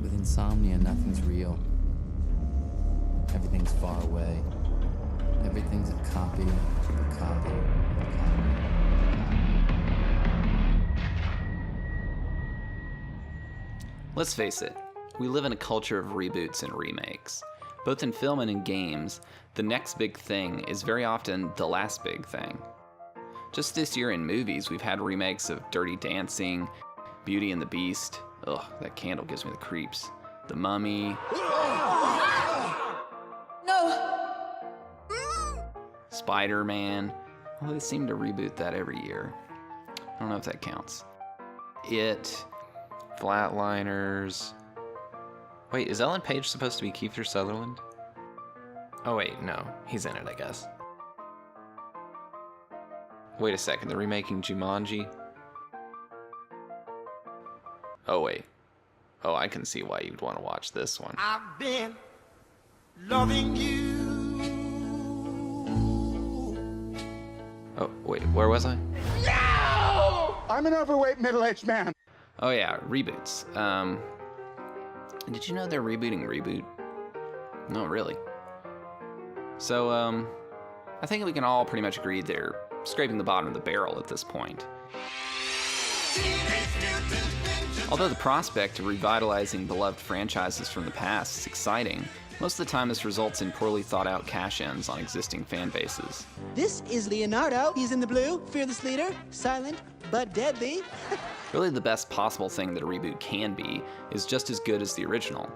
With insomnia, nothing's real. Everything's far away. Everything's a copy of a copy of a copy. Let's face it, we live in a culture of reboots and remakes. Both in film and in games, the next big thing is very often the last big thing. Just this year in movies, we've had remakes of Dirty Dancing, Beauty and the Beast. Ugh, that candle gives me the creeps. The Mummy. No! Spider-Man. Well, they seem to reboot that every year. I don't know if that counts. It. Flatliners. Wait, is Ellen Page supposed to be Kiefer Sutherland? Oh wait, no. He's in it, I guess. Wait a second, they're remaking Jumanji? Oh wait. Oh, I can see why you'd want to watch this one. I've been loving you. Oh, wait, where was I? No! I'm an overweight middle-aged man. Oh yeah, reboots. Did you know they're rebooting Reboot? No, really. So, I think we can all pretty much agree they're scraping the bottom of the barrel at this point. Although the prospect of revitalizing beloved franchises from the past is exciting, most of the time this results in poorly thought out cash-ins on existing fan bases. This is Leonardo. He's in the blue, fearless leader, silent but deadly. Really, the best possible thing that a reboot can be is just as good as the original.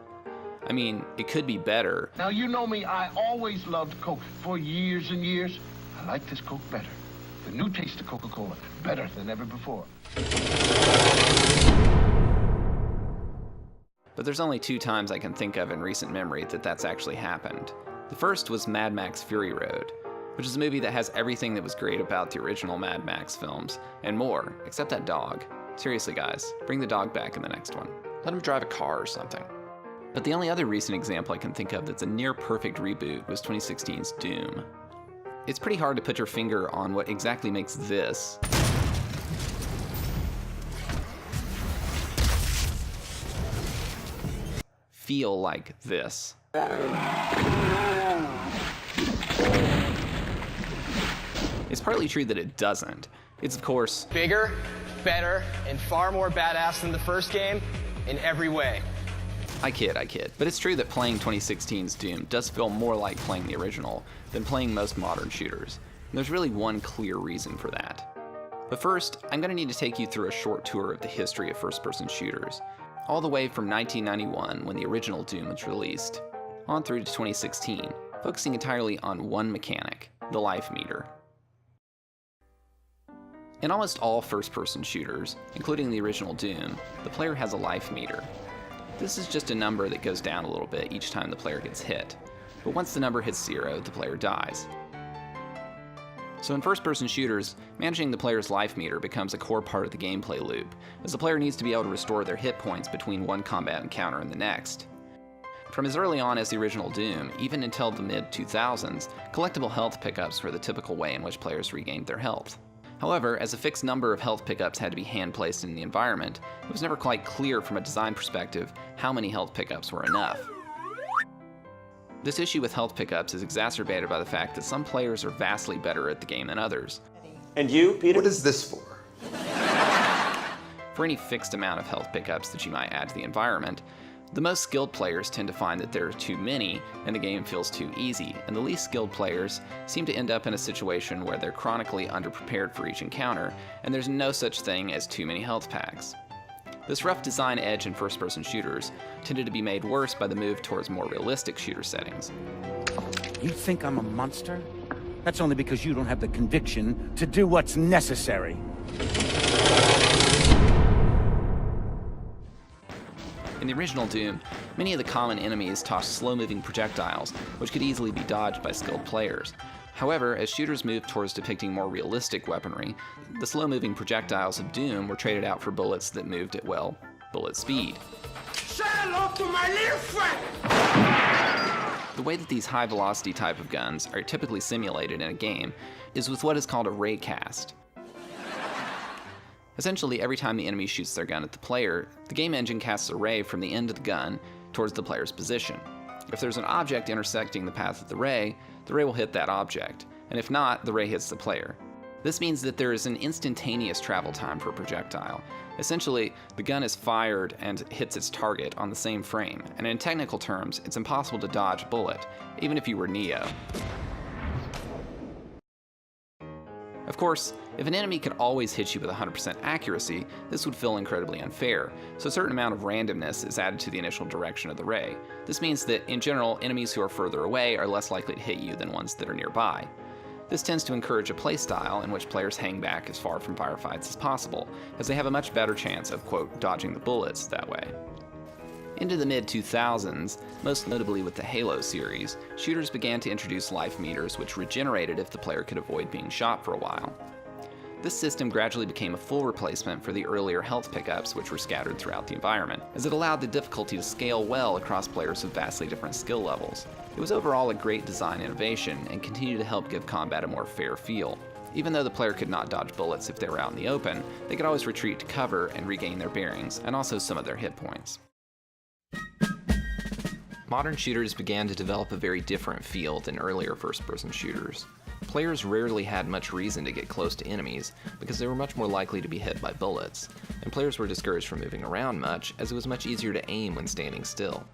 I mean, it could be better. Now, you know me, I always loved Coke. For years and years, I like this Coke better. The new taste of Coca-Cola, better than ever before. But there's only 2 times I can think of in recent memory that that's actually happened. The first was Mad Max Fury Road, which is a movie that has everything that was great about the original Mad Max films, and more, except that dog. Seriously guys, bring the dog back in the next one. Let him drive a car or something. But the only other recent example I can think of that's a near-perfect reboot was 2016's Doom. It's pretty hard to put your finger on what exactly makes this feel like this. It's partly true that it doesn't. It's, of course, bigger, better, and far more badass than the first game in every way. I kid. But it's true that playing 2016's Doom does feel more like playing the original than playing most modern shooters. And there's really one clear reason for that. But first, I'm going to need to take you through a short tour of the history of first-person shooters, all the way from 1991, when the original Doom was released, on through to 2016, focusing entirely on one mechanic, the life meter. In almost all first-person shooters, including the original Doom, the player has a life meter. This is just a number that goes down a little bit each time the player gets hit, but once the number hits 0, the player dies. So in first-person shooters, managing the player's life meter becomes a core part of the gameplay loop, as the player needs to be able to restore their hit points between one combat encounter and the next. From as early on as the original Doom, even until the mid-2000s, collectible health pickups were the typical way in which players regained their health. However, as a fixed number of health pickups had to be hand-placed in the environment, it was never quite clear from a design perspective how many health pickups were enough. This issue with health pickups is exacerbated by the fact that some players are vastly better at the game than others. And you, Peter? What is this for? For any fixed amount of health pickups that you might add to the environment, the most skilled players tend to find that there are too many and the game feels too easy, and the least skilled players seem to end up in a situation where they're chronically underprepared for each encounter, and there's no such thing as too many health packs. This rough design edge in first-person shooters tended to be made worse by the move towards more realistic shooter settings. You think I'm a monster? That's only because you don't have the conviction to do what's necessary. In the original Doom, many of the common enemies tossed slow-moving projectiles, which could easily be dodged by skilled players. However, as shooters moved towards depicting more realistic weaponry, the slow-moving projectiles of Doom were traded out for bullets that moved at, well, bullet speed. Say hello to my little friend! The way that these high-velocity type of guns are typically simulated in a game is with what is called a raycast. Essentially, every time the enemy shoots their gun at the player, the game engine casts a ray from the end of the gun towards the player's position. If there's an object intersecting the path of the ray will hit that object, and if not, the ray hits the player. This means that there is an instantaneous travel time for a projectile. Essentially, the gun is fired and hits its target on the same frame, and in technical terms, it's impossible to dodge a bullet, even if you were Neo. Of course, if an enemy could always hit you with 100% accuracy, this would feel incredibly unfair, so a certain amount of randomness is added to the initial direction of the ray. This means that, in general, enemies who are further away are less likely to hit you than ones that are nearby. This tends to encourage a playstyle in which players hang back as far from firefights as possible, as they have a much better chance of, quote, dodging the bullets that way. Into the mid-2000s, most notably with the Halo series, shooters began to introduce life meters which regenerated if the player could avoid being shot for a while. This system gradually became a full replacement for the earlier health pickups which were scattered throughout the environment, as it allowed the difficulty to scale well across players with vastly different skill levels. It was overall a great design innovation and continued to help give combat a more fair feel. Even though the player could not dodge bullets if they were out in the open, they could always retreat to cover and regain their bearings, and also some of their hit points. Modern shooters began to develop a very different feel than earlier first-person shooters. Players rarely had much reason to get close to enemies because they were much more likely to be hit by bullets, and players were discouraged from moving around much as it was much easier to aim when standing still.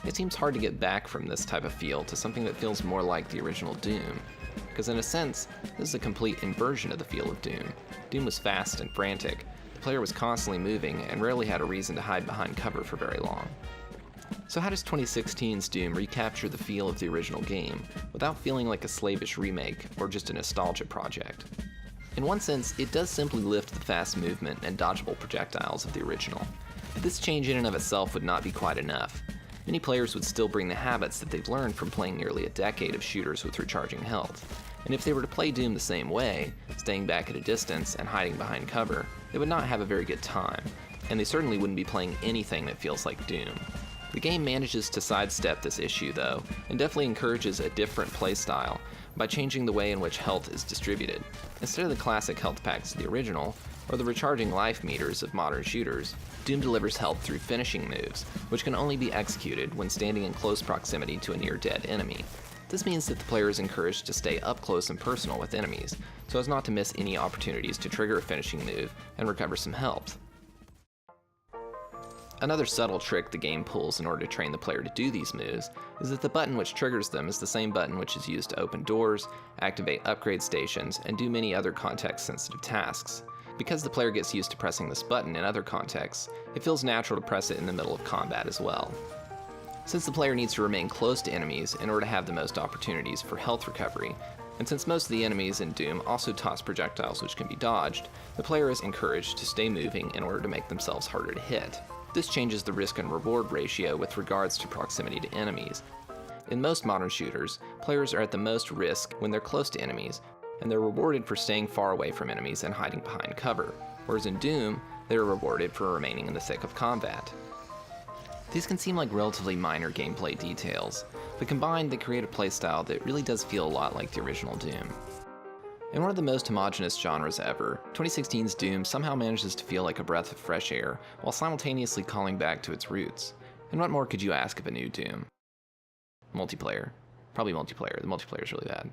It seems hard to get back from this type of feel to something that feels more like the original Doom, because in a sense, this is a complete inversion of the feel of Doom. Doom was fast and frantic, the player was constantly moving and rarely had a reason to hide behind cover for very long. So how does 2016's Doom recapture the feel of the original game without feeling like a slavish remake or just a nostalgia project? In one sense, it does simply lift the fast movement and dodgeable projectiles of the original. But this change in and of itself would not be quite enough. Many players would still bring the habits that they've learned from playing nearly a decade of shooters with recharging health. And if they were to play Doom the same way, staying back at a distance and hiding behind cover, they would not have a very good time, and they certainly wouldn't be playing anything that feels like Doom. The game manages to sidestep this issue though, and definitely encourages a different playstyle by changing the way in which health is distributed. Instead of the classic health packs of the original, or the recharging life meters of modern shooters, Doom delivers health through finishing moves, which can only be executed when standing in close proximity to a near-dead enemy. This means that the player is encouraged to stay up close and personal with enemies, so as not to miss any opportunities to trigger a finishing move and recover some health. Another subtle trick the game pulls in order to train the player to do these moves is that the button which triggers them is the same button which is used to open doors, activate upgrade stations, and do many other context-sensitive tasks. Because the player gets used to pressing this button in other contexts, it feels natural to press it in the middle of combat as well. Since the player needs to remain close to enemies in order to have the most opportunities for health recovery, and since most of the enemies in Doom also toss projectiles which can be dodged, the player is encouraged to stay moving in order to make themselves harder to hit. This changes the risk and reward ratio with regards to proximity to enemies. In most modern shooters, players are at the most risk when they're close to enemies, and they're rewarded for staying far away from enemies and hiding behind cover, whereas in Doom, they are rewarded for remaining in the thick of combat. These can seem like relatively minor gameplay details, but combined they create a playstyle that really does feel a lot like the original Doom. In one of the most homogeneous genres ever, 2016's Doom somehow manages to feel like a breath of fresh air while simultaneously calling back to its roots. And what more could you ask of a new Doom? Multiplayer. Probably multiplayer. The multiplayer is really bad.